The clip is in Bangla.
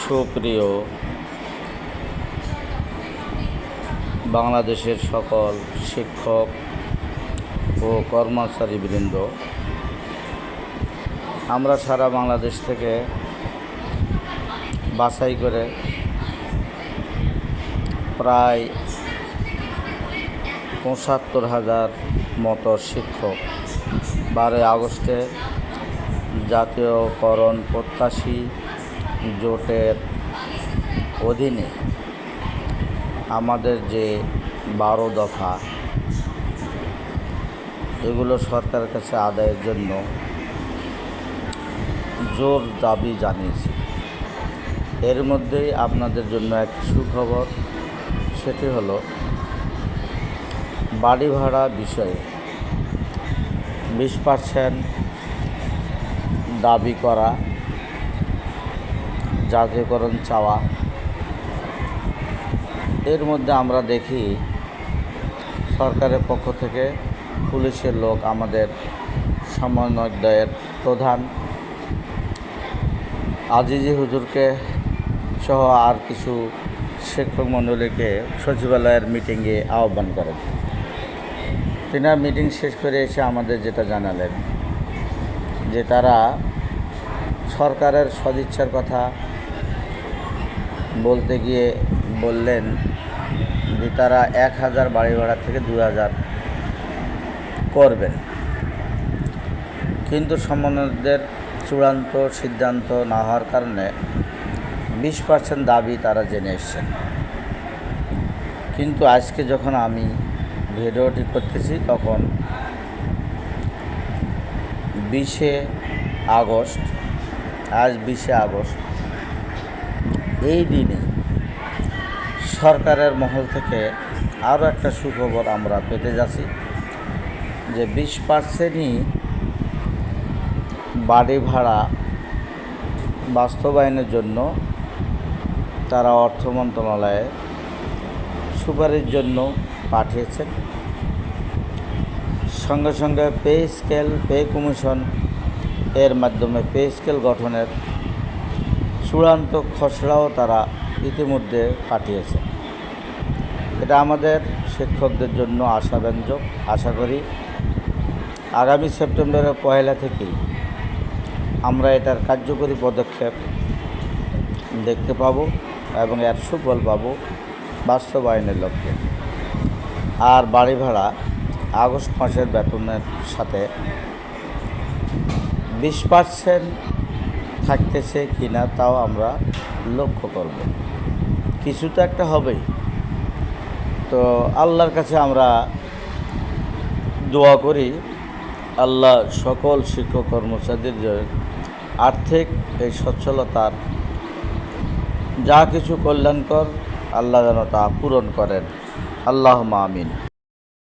সুপ্রিয় বাংলাদেশের সকল শিক্ষক ও কর্মচারীবৃন্দ, আমরা সারা বাংলাদেশ থেকে বাছাই করে প্রায় ৭৫,০০০ মতো শিক্ষক ১২ আগস্টে জাতীয়করণ প্রত্যাশী জোটের অধীনে আমাদের যে ১২ দফা, এগুলো সরকারের কাছে আদায়ের জন্য জোর দাবি জানিয়েছি। এর মধ্যেই আপনাদের জন্য একটি সুখবর, সেটি হলো বাড়ি ভাড়া বিষয়ে 20% দাবি করা, জাতীয়করণ চাওয়া। এর মধ্যে আমরা দেখি সরকারের পক্ষ থেকে পুলিশের লোক, আমাদের সমন্বয়কদের প্রধান আজিজি হুজুরকে সহ আর কিছু শিক্ষক মণ্ডলীকে সচিবালয়ের মিটিংয়ে আহ্বান করেন। তিনি মিটিং শেষ করে এসে আমাদের যেটা জানালেন যে তারা সরকারের সদিচ্ছার কথা বলতে গিয়ে বললেন যে তারা ১,০০০ বাড়ি ভাড়া থেকে ২,০০০ করবেন, কিন্তু সমন্বয়কদের চূড়ান্ত সিদ্ধান্ত না হওয়ার কারণে 20% দাবি তারা জেনে এসছেন। কিন্তু আজকে যখন আমি ভিডিওটি করতেছি তখন 20শে আগস্ট, আজ 20শে আগস্ট, এই দিনে সরকারের মহল থেকে আরও একটা সুখবর আমরা পেতে যাচ্ছি যে 20%ই বাড়ি ভাড়া বাস্তবায়নের জন্য তারা অর্থ মন্ত্রণালয়ে সুপারিশ জন্য পাঠিয়েছেন। সঙ্গে সঙ্গে পে কমিশন এর মাধ্যমে পে স্কেল গঠনের চূড়ান্ত খসড়াও তারা ইতিমধ্যে পাঠিয়েছে। এটা আমাদের শিক্ষকদের জন্য আশাব্যঞ্জক। আশা করি আগামী সেপ্টেম্বরের 1 থেকেই আমরা এটার কার্যকরী পদক্ষেপ দেখতে পাব এবং এর সুফল পাব বাস্তবায়নের লক্ষ্যে। আর বাড়ি ভাড়া আগস্ট মাসের বেতনের সাথে 20% থাকতেছে কিনা তাও আমরা লক্ষ্য করব। কিছু তো একটা হবেই। তো আল্লাহর কাছে আমরা দোয়া করি, আল্লাহ সকল শিক্ষক কর্মচারীদের আর্থিক এই সচ্ছলতার যা কিছু কল্যাণকর, আল্লাহ যেন তা পূরণ করেন। আল্লাহুম্মা আমিন।